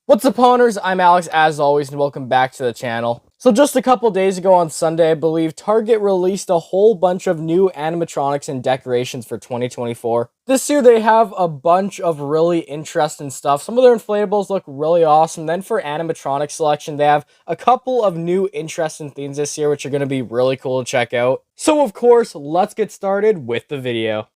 What's up, owners? I'm Alex, as always, and welcome back to the channel. So just a couple days ago on Sunday, I believe, Target released a whole bunch of new animatronics and decorations for 2024. This year, they have a bunch of really interesting stuff. Some of their inflatables look really awesome. Then for animatronic selection, they have a couple of new interesting themes this year, which are going to be really cool to check out. So, of course, let's get started with the video.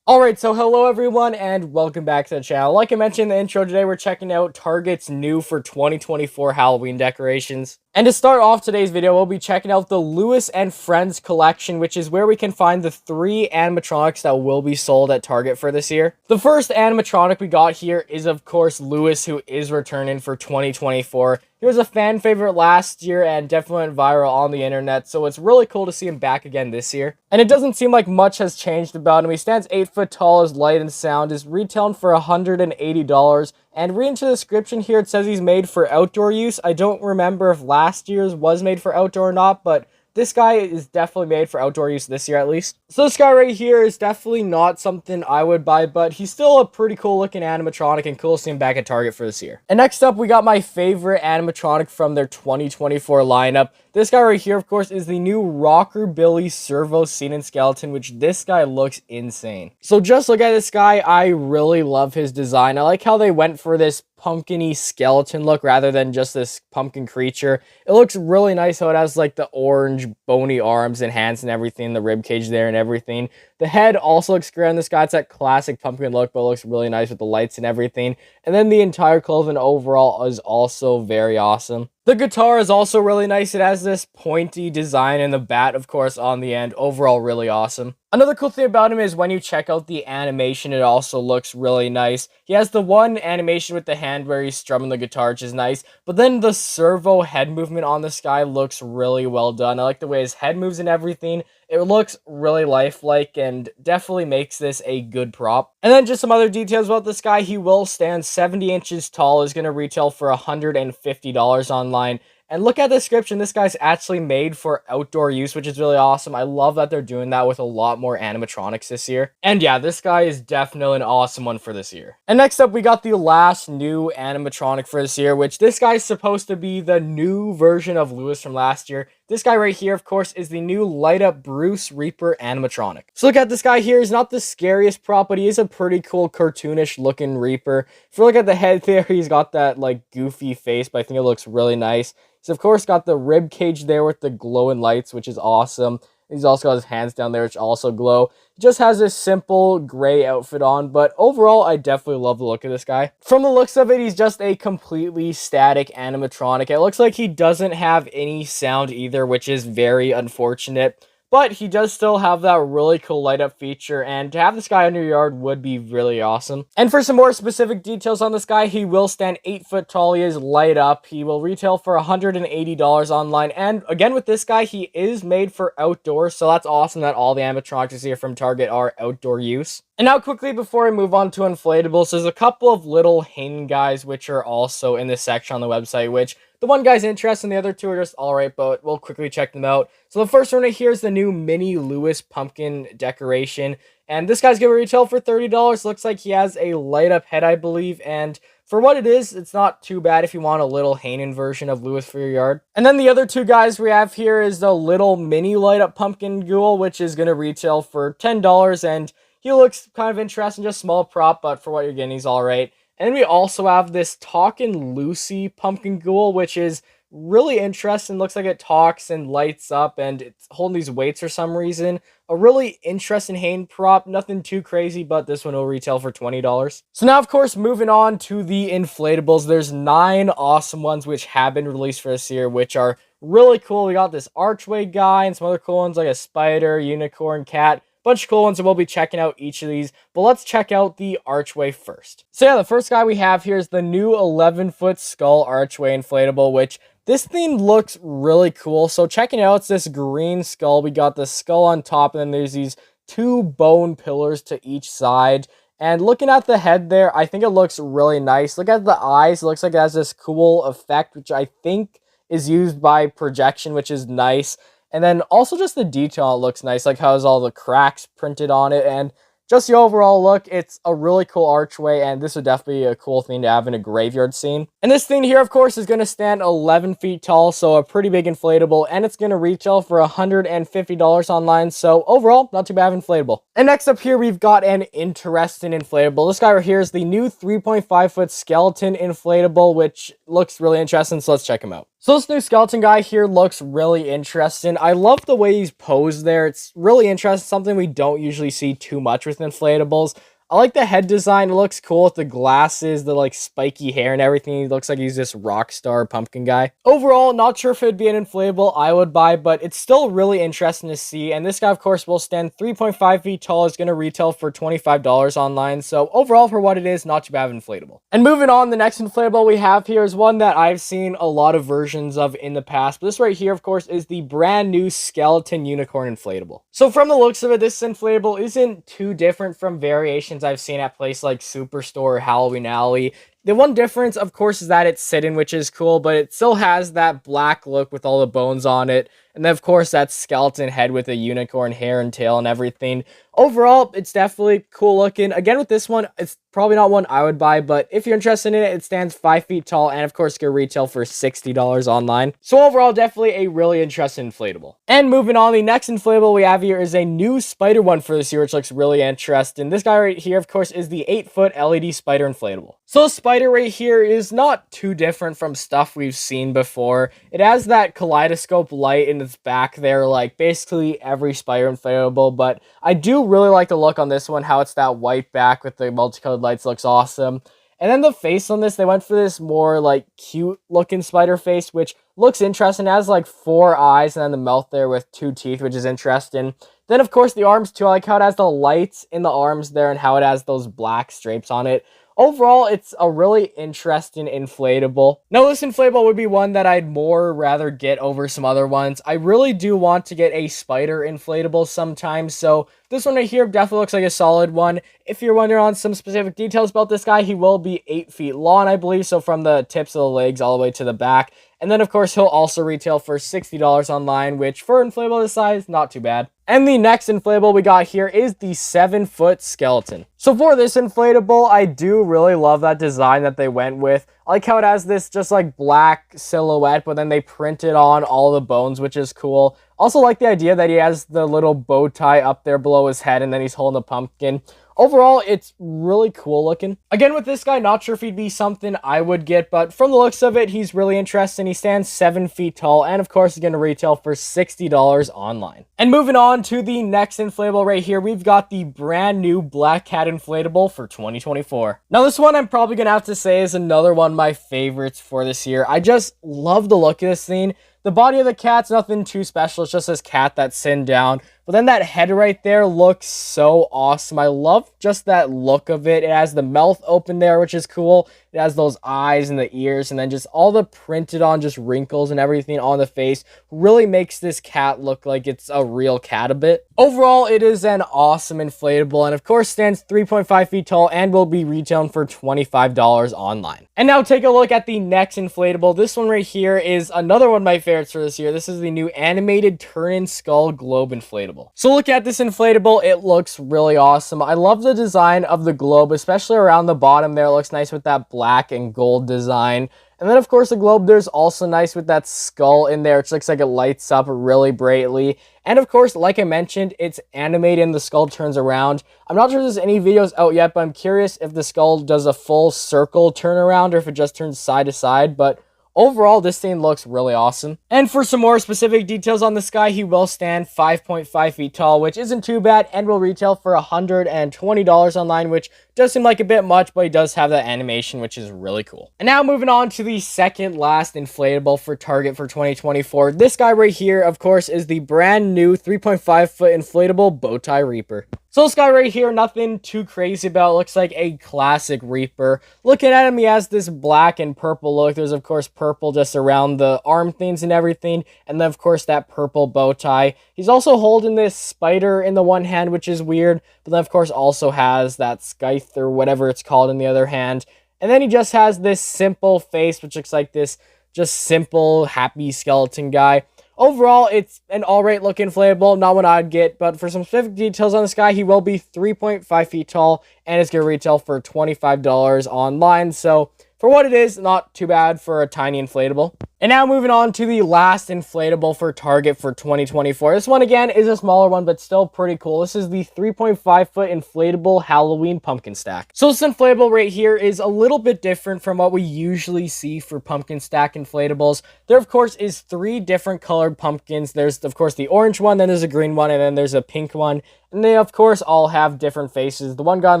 Alright, so hello everyone and welcome back to the channel. Like I mentioned in the intro, today we're checking out Target's new for 2024 Halloween decorations. And to start off today's video, we'll be checking out the Lewis and Friends collection, which is where we can find the 3 animatronics that will be sold at Target for this year. The first animatronic we got here is, of course, Lewis, who is returning for 2024. He was a fan favorite last year and definitely went viral on the internet, so it's really cool to see him back again this year. And it doesn't seem like much has changed about him. He stands 8 foot tall, is light and sound, is retailing for $180. And reading to the description here, it says he's made for outdoor use. I don't remember if last year's was made for outdoor or not, but this guy is definitely made for outdoor use this year at least. So this guy right here is definitely not something I would buy, but he's still a pretty cool looking animatronic and cool to see him back at Target for this year. And next up, we got my favorite animatronic from their 2024 lineup. This guy right here, of course, is the new Rockabilly Servo Scene and Skeleton, which this guy looks insane. So just look at this guy. I really love his design. I like how they went for this pumpkin-y skeleton look rather than just this pumpkin creature. It looks really nice how it has like the orange bony arms and hands and everything, the rib cage there and everything. The head also looks great on this guy. It's that classic pumpkin look, but it looks really nice with the lights and everything. And then the entire clothing overall is also very awesome. The guitar is also really nice. It has this pointy design and the bat, of course, on the end. Overall, really awesome. Another cool thing about him is when you check out the animation, it also looks really nice. He has the one animation with the hand where he's strumming the guitar, which is nice. But then the servo head movement on this guy looks really well done. I like the way his head moves and everything. It looks really lifelike and definitely makes this a good prop. And then just some other details about this guy. He will stand 70 inches tall, is going to retail for $150 online. And look at the description, this guy's actually made for outdoor use, which is really awesome. I love that they're doing that with a lot more animatronics this year. And yeah, this guy is definitely an awesome one for this year. And next up, we got the last new animatronic for this year, which this guy's supposed to be the new version of Lewis from last year. This guy right here, of course, is the new light up Bruce Reaper animatronic. So look at this guy here. He's not the scariest prop, but he is a pretty cool cartoonish looking Reaper. If you look at the head there, he's got that like goofy face, but I think it looks really nice. He's of course got the rib cage there with the glowing lights, which is awesome. He's also got his hands down there, which also glow. He just has this simple gray outfit on, but overall, I definitely love the look of this guy. From the looks of it, he's just a completely static animatronic. It looks like he doesn't have any sound either, which is very unfortunate. But he does still have that really cool light up feature, and to have this guy in your yard would be really awesome. And for some more specific details on this guy, he will stand 8 foot tall. He is light up. He will retail for $180 online. And again, with this guy, he is made for outdoors, so that's awesome that all the animatronics here from Target are outdoor use. And now quickly, before I move on to inflatables, there's a couple of little hidden guys which are also in this section on the website, which the one guy's interesting, the other two are just alright, but we'll quickly check them out. So the first one right here is the new mini Lewis pumpkin decoration. And this guy's going to retail for $30. Looks like he has a light up head, I believe. And for what it is, it's not too bad if you want a little Hanan version of Lewis for your yard. And then the other two guys we have here is the little mini light up pumpkin ghoul, which is going to retail for $10. And he looks kind of interesting, just small prop, but for what you're getting, he's alright. And then we also have this Talkin' Lucy pumpkin ghoul, which is really interesting. Looks like it talks and lights up, and it's holding these weights for some reason. A really interesting Hanan prop. Nothing too crazy, but this one will retail for $20. So now, of course, moving on to the inflatables. There's 9 awesome ones which have been released for this year, which are really cool. We got this archway guy and some other cool ones like a spider, unicorn, cat. Bunch of cool ones, and we'll be checking out each of these, but let's check out the archway first. So yeah, the first guy we have here is the new 11-foot skull archway inflatable, which this thing looks really cool. So checking it out, it's this green skull. We got the skull on top, and then there's these 2 bone pillars to each side. And looking at the head there, I think it looks really nice. Look at the eyes. It looks like it has this cool effect, which I think is used by projection, which is nice. And then also just the detail, it looks nice, like how it has all the cracks printed on it. And just the overall look, it's a really cool archway, and this would definitely be a cool thing to have in a graveyard scene. And this thing here, of course, is going to stand 11 feet tall, so a pretty big inflatable, and it's going to retail for $150 online, so overall, not too bad of inflatable. And next up here, we've got an interesting inflatable. This guy right here is the new 3.5-foot skeleton inflatable, which looks really interesting, so let's check him out. So this new skeleton guy here looks really interesting. I love the way he's posed there. It's really interesting, something we don't usually see too much with inflatables. I like the head design. It looks cool with the glasses, the like spiky hair and everything. He looks like he's this rock star pumpkin guy. Overall, not sure if it'd be an inflatable I would buy, but it's still really interesting to see. And this guy, of course, will stand 3.5 feet tall. Is going to retail for $25 online. So overall, for what it is, not too bad of inflatable. And moving on, the next inflatable we have here is one that I've seen a lot of versions of in the past. But this right here, of course, is the brand new skeleton unicorn inflatable. So from the looks of it, this inflatable isn't too different from variations I've seen at places like Superstore or Halloween Alley. The one difference, of course, is that it's sitting, which is cool, but it still has that black look with all the bones on it. And then, of course, that skeleton head with the unicorn hair and tail and everything. Overall, it's definitely cool looking. Again, with this one, it's probably not one I would buy, but if you're interested in it, it stands 5 feet tall and, of course, can retail for $60 online. So overall, definitely a really interesting inflatable. And moving on, the next inflatable we have here is a new spider one for this year, which looks really interesting. This guy right here, of course, is the 8-foot LED spider inflatable. So the spider right here is not too different from stuff we've seen before. It has that kaleidoscope light in its back there, like basically every spider inflatable, but I do really like the look on this one, how it's that white back with the multicolored lights, looks awesome. And then the face on this, they went for this more like cute looking spider face, which looks interesting. It has like 4 eyes and then the mouth there with 2 teeth, which is interesting. Then of course the arms too, I like how it has the lights in the arms there and how it has those black stripes on it. Overall, it's a really interesting inflatable. Now, this inflatable would be one that I'd more rather get over some other ones. I really do want to get a spider inflatable sometimes, so this one right here definitely looks like a solid one. If you're wondering on some specific details about this guy, he will be 8 feet long, I believe, so from the tips of the legs all the way to the back. And then, of course, he'll also retail for $60 online, which for an inflatable this size, not too bad. And the next inflatable we got here is the 7-foot skeleton. So for this inflatable, I do really love that design that they went with. I like how it has this just like black silhouette, but then they printed on all the bones, which is cool. Also like the idea that he has the little bow tie up there below his head and then he's holding a pumpkin. Overall, it's really cool looking. Again, with this guy, not sure if he'd be something I would get, but from the looks of it, he's really interesting. He stands 7 feet tall, and of course, he's going to retail for $60 online. And moving on to the next inflatable right here, we've got the brand new Black Cat inflatable for 2024. Now, this one I'm probably going to have to say is another one of my favorites for this year. I just love the look of this thing. The body of the cat's nothing too special. It's just this cat that's sitting down. But then that head right there looks so awesome. I love just that look of it. It has the mouth open there, which is cool. It has those eyes and the ears, and then just all the printed on just wrinkles and everything on the face really makes this cat look like it's a real cat a bit. Overall, it is an awesome inflatable, and of course stands 3.5 feet tall and will be retailing for $25 online. And now take a look at the next inflatable. This one right here is another one of my favorites for this year. This is the new animated turn-in skull globe inflatable. So look at this inflatable. It looks really awesome. I love the design of the globe, especially around the bottom there. It looks nice with that black and gold design. And then, of course, the globe there's also nice with that skull in there. It looks like it lights up really brightly. And, of course, like I mentioned, it's animated and the skull turns around. I'm not sure if there's any videos out yet, but I'm curious if the skull does a full circle turnaround or if it just turns side to side. But overall, this thing looks really awesome. And for some more specific details on this guy, he will stand 5.5 feet tall, which isn't too bad, and will retail for $120 online, which does seem like a bit much, but he does have that animation, which is really cool. And now moving on to the second last inflatable for Target for 2024. This guy right here, of course, is the brand new 3.5 foot inflatable Bowtie Reaper. So this guy right here, nothing too crazy about. Looks like a classic Reaper. Looking at him, he has this black and purple look. There's, of course, purple just around the arm things and everything. And then, of course, that purple bow tie. He's also holding this spider in the one hand, which is weird. But then, of course, also has that scythe or whatever it's called in the other hand. And then he just has this simple face, which looks like this just simple, happy skeleton guy. Overall, it's an alright look inflatable, not what I'd get, but for some specific details on this guy, he will be 3.5 feet tall, and it's going to retail for $25 online, so for what it is, not too bad for a tiny inflatable. And now moving on to the last inflatable for Target for 2024. This one, again, is a smaller one, but still pretty cool. This is the 3.5-foot inflatable Halloween pumpkin stack. So this inflatable right here is a little bit different from what we usually see for pumpkin stack inflatables. There, of course, is 3 different colored pumpkins. There's, of course, the orange one, then there's a green one, and then there's a pink one. And they, of course, all have different faces. The one guy on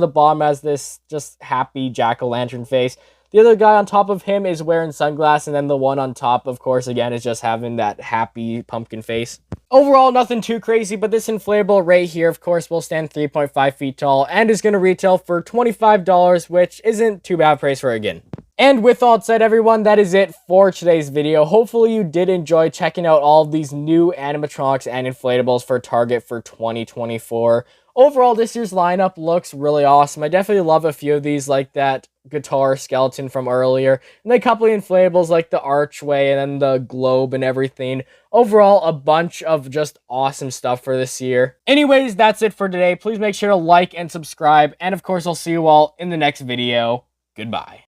the bottom has this just happy jack-o'-lantern face. The other guy on top of him is wearing sunglasses, and then the one on top, of course, again, is just having that happy pumpkin face. Overall, nothing too crazy, but this inflatable right here, of course, will stand 3.5 feet tall and is going to retail for $25, which isn't too bad price for it again. And with all said, everyone, that is it for today's video. Hopefully you did enjoy checking out all of these new animatronics and inflatables for Target for 2024. Overall, this year's lineup looks really awesome. I definitely love a few of these, like that guitar skeleton from earlier, and then a couple of inflatables like the archway and then the globe and everything. Overall, a bunch of just awesome stuff for this year. Anyways, that's it for today. Please make sure to like and subscribe, and of course, I'll see you all in the next video. Goodbye.